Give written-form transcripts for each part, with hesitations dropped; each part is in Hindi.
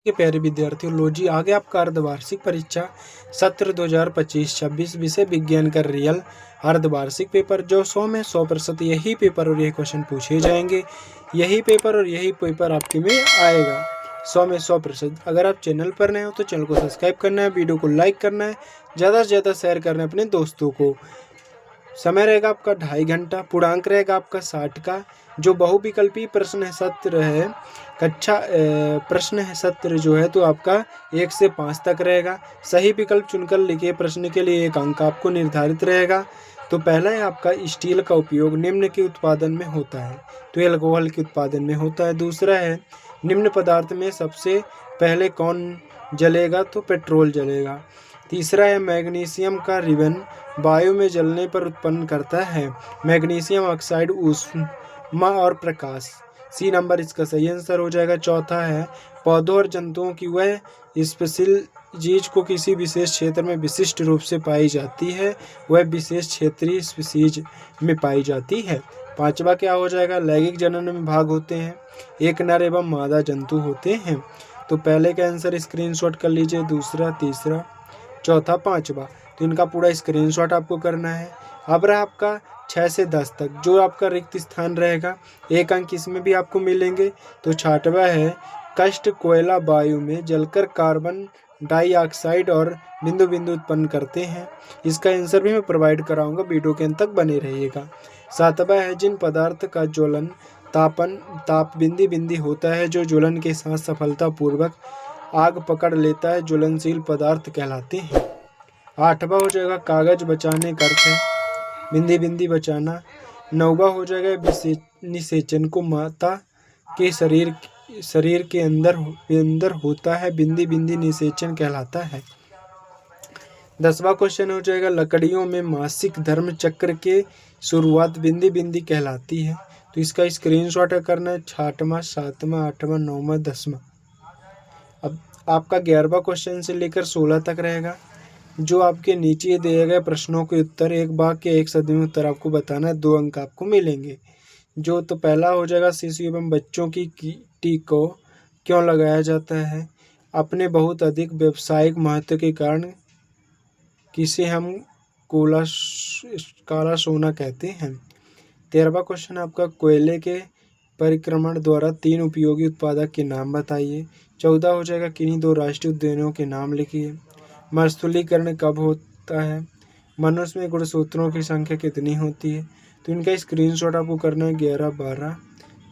के प्यारे विद्यार्थियों, लो जी आ गया आपका अर्धवार्षिक परीक्षा सत्र 2025-26 विषय विज्ञान का रियल अर्धवार्षिक पेपर, जो 100 में 100% यही पेपर और यही क्वेश्चन पूछे जाएंगे। यही पेपर और यही पेपर आपके में आएगा 100 में 100%। अगर आप चैनल पर नए हो तो चैनल को सब्सक्राइब करना है, वीडियो को लाइक करना है, ज़्यादा से ज़्यादा शेयर करना है अपने दोस्तों को। समय रहेगा आपका 2.5 घंटा। पूर्णांक रहेगा आपका 60 का। जो बहुविकल्पी प्रश्न है सत्र है प्रश्न है सत्र जो है तो आपका 1 से 5 तक रहेगा। सही विकल्प चुनकर लिखे प्रश्न के लिए 1 अंक आपको निर्धारित रहेगा। तो पहला है आपका स्टील का उपयोग निम्न के उत्पादन में होता है, तो एल्कोहल के उत्पादन में होता है। दूसरा है निम्न पदार्थ में सबसे पहले कौन जलेगा, तो पेट्रोल जलेगा। तीसरा है मैग्नीशियम का रिबन वायु में जलने पर उत्पन्न करता है मैग्नीशियम ऑक्साइड, ऊष्मा और प्रकाश। सी नंबर इसका सही आंसर हो जाएगा। चौथा है पौधों और जंतुओं की वह स्पेशल चीज को किसी विशेष क्षेत्र में विशिष्ट रूप से पाई जाती है, वह विशेष क्षेत्रीय स्पीसीज में पाई जाती है। पांचवा क्या हो जाएगा, लैंगिक जनन में भाग होते हैं, एक नर एवं मादा जंतु होते हैं। तो पहले का आंसर स्क्रीनशॉट कर लीजिए, दूसरा, तीसरा, चौथा, पांचवा। तो इनका पूरा स्क्रीनशॉट आपको करना है। अब रहा आपका 6 से 10 तक जो आपका रिक्त स्थान रहेगा, 1 अंक इसमें भी आपको मिलेंगे। तो छठवा है कष्ट कोयला वायु में जलकर कार्बन डाइऑक्साइड और बिंदु बिंदु उत्पन्न करते हैं। इसका आंसर भी मैं प्रोवाइड कराऊंगा, वीडियो के अंत तक बने रहिएगा। सातवां है जिन पदार्थ का ज्वलन ताप बिंदी बिंदी होता है, जो ज्वलन के साथ सफलतापूर्वक आग पकड़ लेता है, ज्वलनशील पदार्थ कहलाते हैं। आठवां हो जाएगा कागज बचाने का अर्थ है बिंदी बिंदी बचाना। नौवां हो जाएगा निषेचन को माता के शरीर के अंदर होता है, बिंदी बिंदी निषेचन कहलाता है। 10वां क्वेश्चन हो जाएगा लकड़ियों में मासिक धर्म चक्र के शुरुआत बिंदी बिंदी कहलाती है। तो इसका स्क्रीनशॉट करना है। 6वां, 7वां, 8वां, 9वां, 10वां। अब आपका 11वां क्वेश्चन से लेकर 16 तक रहेगा, जो आपके नीचे दिए गए प्रश्नों के उत्तर एक वाक्य एक शब्द में उत्तर आपको बताना है, 2 अंक आपको मिलेंगे। जो तो पहला हो जाएगा शिशु एवं बच्चों की टीका को क्यों लगाया जाता है, अपने बहुत अधिक व्यावसायिक महत्व के कारण किसे हम काला सोना कहते हैं। 13वां क्वेश्चन आपका कोयले के परिक्रमण द्वारा 3 उपयोगी उत्पादक के नाम बताइए। 14 हो जाएगा किन्हीं 2 राष्ट्रीय उद्यानों के नाम लिखिए। मरुस्थलीकरण कब होता है, मनुष्य में गुणसूत्रों की संख्या कितनी होती है। तो इनका स्क्रीनशॉट आपको करना है 11, 12,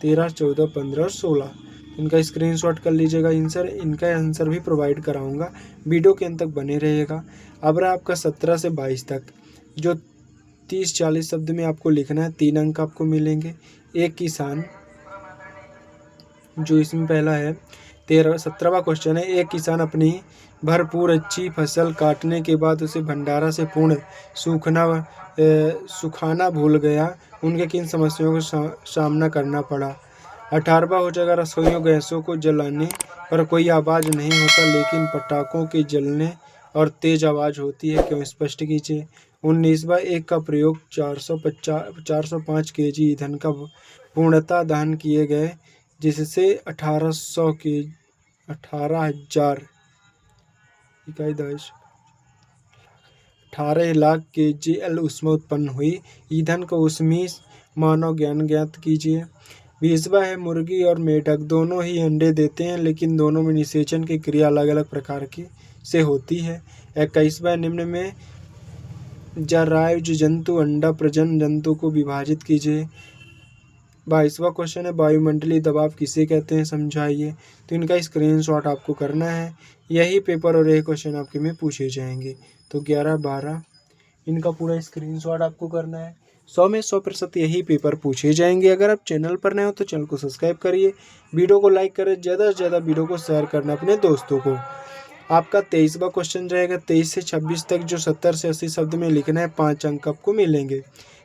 13, 14, 15 और 16। इनका स्क्रीनशॉट कर लीजिएगा। इनका आंसर भी प्रोवाइड कराऊंगा, वीडियो के अंत तक बने रहिएगा। अब रहा आपका 17 से 22 तक, जो 30-40 शब्द में आपको लिखना है, 3 अंक आपको मिलेंगे। एक किसान, जो इसमें पहला है 17वां क्वेश्चन है, एक किसान अपनी भरपूर अच्छी फसल काटने के बाद उसे भंडारा से पूर्ण सुखाना भूल गया, उनके किन समस्याओं का सामना करना पड़ा। 18वां हो जाएगा रसोइयों गैसों को जलाने पर कोई आवाज़ नहीं होता, लेकिन पटाखों के जलने और तेज आवाज़ होती है, क्यों, स्पष्ट कीजिए। 19वां एक का प्रयोग 405 kg ईंधन का पूर्णतः दहन किए गए, जिससे 18 लाख kcal ऊष्मा उत्पन्न हुई। ईंधन को ऊष्मीय मानव ज्ञात कीजिए। 20वां है मुर्गी और मेढक दोनों ही अंडे देते हैं, लेकिन दोनों में निषेचन की क्रिया अलग अलग प्रकार की से होती है। 21वां निम्न में जरायुज जंतु अंडा प्रजनन जंतु को विभाजित कीजिए। 22वां क्वेश्चन है वायुमंडलीय दबाव किसे कहते हैं, समझाइए। तो इनका स्क्रीनशॉट आपको करना है, यही पेपर और यही क्वेश्चन आपके में पूछे जाएंगे। तो 11, 12 इनका पूरा स्क्रीनशॉट आपको करना है। 100 में 100% यही पेपर पूछे जाएंगे। अगर आप चैनल पर नए हो तो चैनल को सब्सक्राइब करिए, वीडियो को लाइक करें, ज़्यादा से ज़्यादा वीडियो को शेयर करना अपने दोस्तों को। आपका 23वां क्वेश्चन रहेगा 23 से 26 तक, जो 70 से 80 शब्द में लिखना है, 5 अंक आपको मिलेंगे।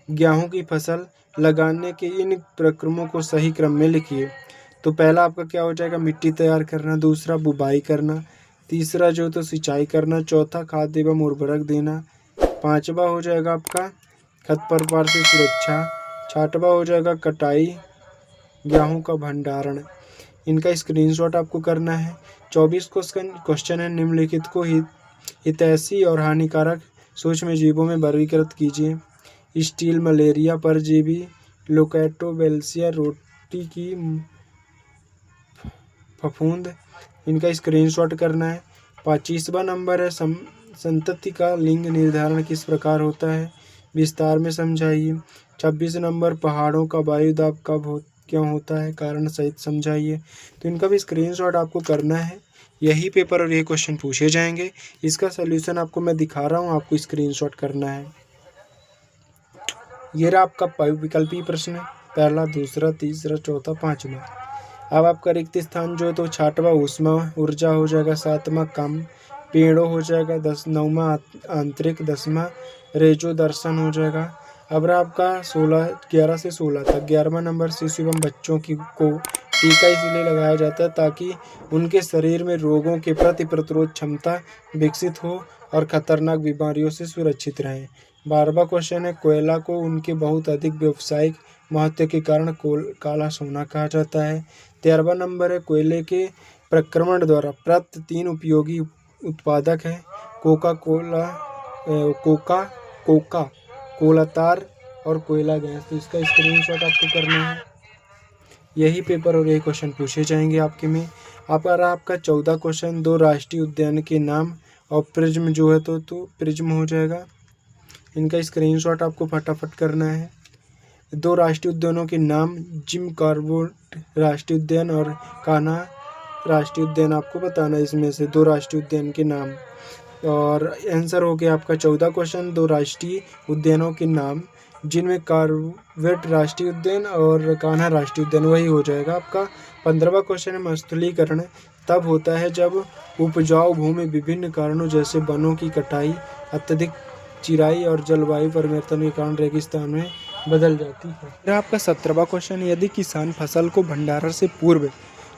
गेहूँ की फसल लगाने के इन प्रक्रमों को सही क्रम में लिखिए। तो पहला आपका क्या हो जाएगा, मिट्टी तैयार करना। दूसरा बुवाई करना। तीसरा जो तो सिंचाई करना। चौथा खाद एवं उर्वरक देना। 5वां हो जाएगा आपका खरपतवार से सुरक्षा। 6वां हो जाएगा कटाई, गेहूं का भंडारण। इनका स्क्रीनशॉट आपको करना है। 24 क्वेश्चन है, निम्नलिखित को हितैषी और हानिकारक सूक्ष्म जीवों में वर्गीकृत कीजिए। स्टील, मलेरिया, परजीवी, लोकैटोबैक्टीरिया, रोटी की फफूंद। इनका स्क्रीनशॉट करना है। 25वां नंबर है, संतति का लिंग निर्धारण किस प्रकार होता है, विस्तार में समझाइए। 26 नंबर, पहाड़ों का वायु दाब क्यों होता है, कारण सहित समझाइए। तो इनका भी स्क्रीनशॉट आपको करना है। यही पेपर और यही क्वेश्चन पूछे जाएंगे। इसका सलूशन आपको मैं दिखा रहा हूँ, आपको स्क्रीनशॉट करना है। ये रहा आपका विकल्पीय प्रश्न, पहला, दूसरा, तीसरा, चौथा, पाँचवा। अब आपका रिक्त स्थान जो है तो 6वां ऊष्मा ऊर्जा हो जाएगा, 7वां कम पेड़ों हो जाएगा, 9वां आंतरिक, 10वां रेजो दर्शन हो जाएगा। अब रहा आपका 11 से 16 तक। 11वां नंबर, शिशु एवं बच्चों को टीका इसलिए लगाया जाता है ताकि उनके शरीर में रोगों के प्रति प्रतिरोध क्षमता विकसित हो और खतरनाक बीमारियों से सुरक्षित रहें। 12वां क्वेश्चन है, कोयला को उनके बहुत अधिक व्यावसायिक महत्व के कारण काला सोना कहा जाता है। 13वां नंबर है, कोयले के प्रक्रमण द्वारा प्राप्त 3 उपयोगी उत्पादक हैं, कोका तार और कोयला गैस। तो इसका स्क्रीनशॉट आपको करना है। यही पेपर और यही क्वेश्चन पूछे जाएंगे आपके में। आपका 14 क्वेश्चन, 2 राष्ट्रीय उद्यान के नाम और प्रिज्म जो है तो प्रिज्म हो जाएगा। इनका स्क्रीनशॉट आपको फटाफट करना है। 2 राष्ट्रीय उद्यानों के नाम, जिम कॉर्बेट राष्ट्रीय उद्यान और कान्हा राष्ट्रीय उद्यान, आपको बताना है इसमें से 2 राष्ट्रीय उद्यान के नाम। और आंसर हो गया आपका 14 क्वेश्चन, 2 राष्ट्रीय उद्यानों के नाम, जिनमें कॉर्बेट राष्ट्रीय उद्यान और कान्हा राष्ट्रीय उद्यान, वही हो जाएगा आपका। 15वां क्वेश्चन है, मरुस्थलीकरण तब होता है जब उपजाऊ भूमि विभिन्न कारणों जैसे वनों की कटाई, अत्यधिक चिराई और जलवायु परिवर्तन के कारण रेगिस्तान में बदल जाती है। आपका 17वां क्वेश्चन, यदि किसान फसल को भंडारण से पूर्व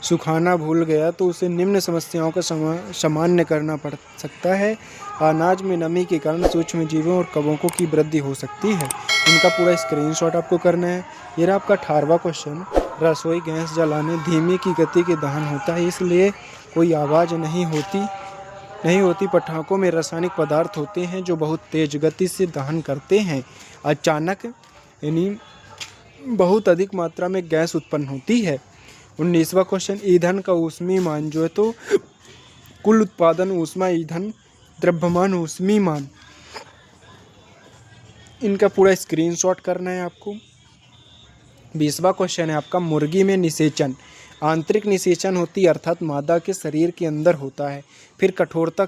सुखाना भूल गया तो उसे निम्न समस्याओं का सामना करना पड़ सकता है। अनाज में नमी के कारण सूक्ष्म जीवों और कवकों की वृद्धि हो सकती है। इनका पूरा स्क्रीनशॉट आपको करना है। ये रहा आपका 18वां क्वेश्चन, रसोई गैस जलाने धीमी की गति के दहन होता है, इसलिए कोई आवाज़ नहीं होती। पटाखों में रासायनिक पदार्थ होते हैं जो बहुत तेज गति से दहन करते हैं। अचानक यानी बहुत अधिक मात्रा में गैस उत्पन्न होती है। 19वां क्वेश्चन, ईंधन का ऊष्मीमान जो है तो कुल उत्पादन ऊष्मा ईंधन द्रव्यमान ऊष्मीमान। इनका पूरा स्क्रीनशॉट करना है आपको। 20वां क्वेश्चन है आपका, मुर्गी में निषेचन, आंतरिक निषेचन होती है अर्थात मादा के शरीर के अंदर होता है, फिर कठोरता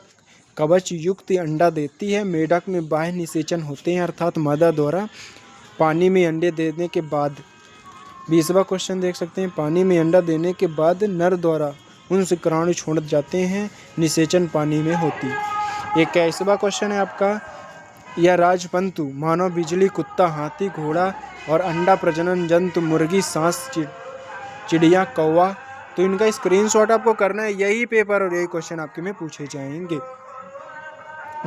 कवच युक्त अंडा देती है। मेढक में बाह्य निषेचन होते हैं अर्थात मादा द्वारा पानी में अंडे देने के बाद। 20वां क्वेश्चन देख सकते हैं, पानी में अंडा देने के बाद नर द्वारा उन शुक्राणु छोड़ जाते हैं, निषेचन पानी में होती। 21वां क्वेश्चन है आपका, यह राजपंतु मानव, बिजली, कुत्ता, हाथी, घोड़ा और अंडा प्रजनन जंतु, मुर्गी, सांस, चिड़िया, कौवा। तो इनका स्क्रीनशॉट आपको करना है। यही पेपर और यही क्वेश्चन आपके में पूछे जाएंगे।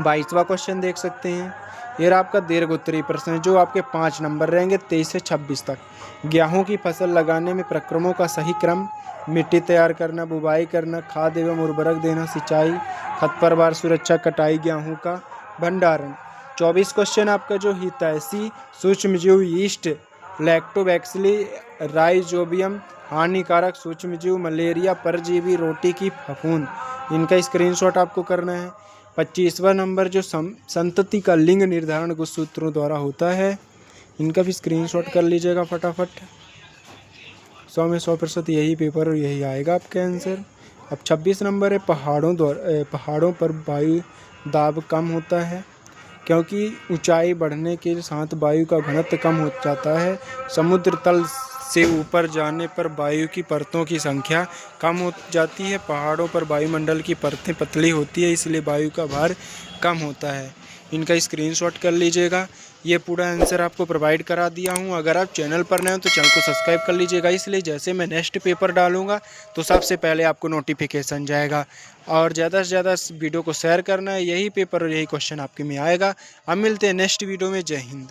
22वां क्वेश्चन देख सकते हैं, ये रहा आपका दीर्घ उत्तरीय प्रश्न जो आपके 5 नंबर रहेंगे 23 से 26 तक। गेहूं की फसल लगाने में प्रक्रमों का सही क्रम, मिट्टी तैयार करना, बुवाई करना, खाद एवं उर्वरक देना, सिंचाई, खरपतवार सुरक्षा, कटाई, गेहूं का भंडारण। 24 क्वेश्चन आपका जो हितैषी सूक्ष्मजीव, यीस्ट, लैक्टोबैक्सिली, राइजोबियम, हानिकारक सूक्ष्मजीव, मलेरिया, परजीवी, रोटी की फफूंद। इनका स्क्रीनशॉट आपको करना है। 25वां नंबर जो संतति का लिंग निर्धारण कुछ सूत्रों द्वारा होता है, इनका भी स्क्रीनशॉट कर लीजिएगा फटाफट। 100 में 100% यही पेपर और यही आएगा आपका आंसर। अब 26 नंबर है, पहाड़ों पर वायु दाब कम होता है क्योंकि ऊंचाई बढ़ने के साथ वायु का घनत्व कम हो जाता है। समुद्र तल से ऊपर जाने पर वायु की परतों की संख्या कम हो जाती है। पहाड़ों पर वायुमंडल की परतें पतली होती है, इसलिए वायु का भार कम होता है। इनका स्क्रीनशॉट कर लीजिएगा। ये पूरा आंसर आपको प्रोवाइड करा दिया हूँ। अगर आप चैनल पर नए हो तो चैनल को सब्सक्राइब कर लीजिएगा, इसलिए जैसे मैं नेक्स्ट पेपर डालूंगा तो सबसे पहले आपको नोटिफिकेशन जाएगा। और ज़्यादा से ज़्यादा इस वीडियो को शेयर करना है। यही पेपर और यही क्वेश्चन आपके में आएगा। अब मिलते हैं नेक्स्ट वीडियो में। जय हिंद।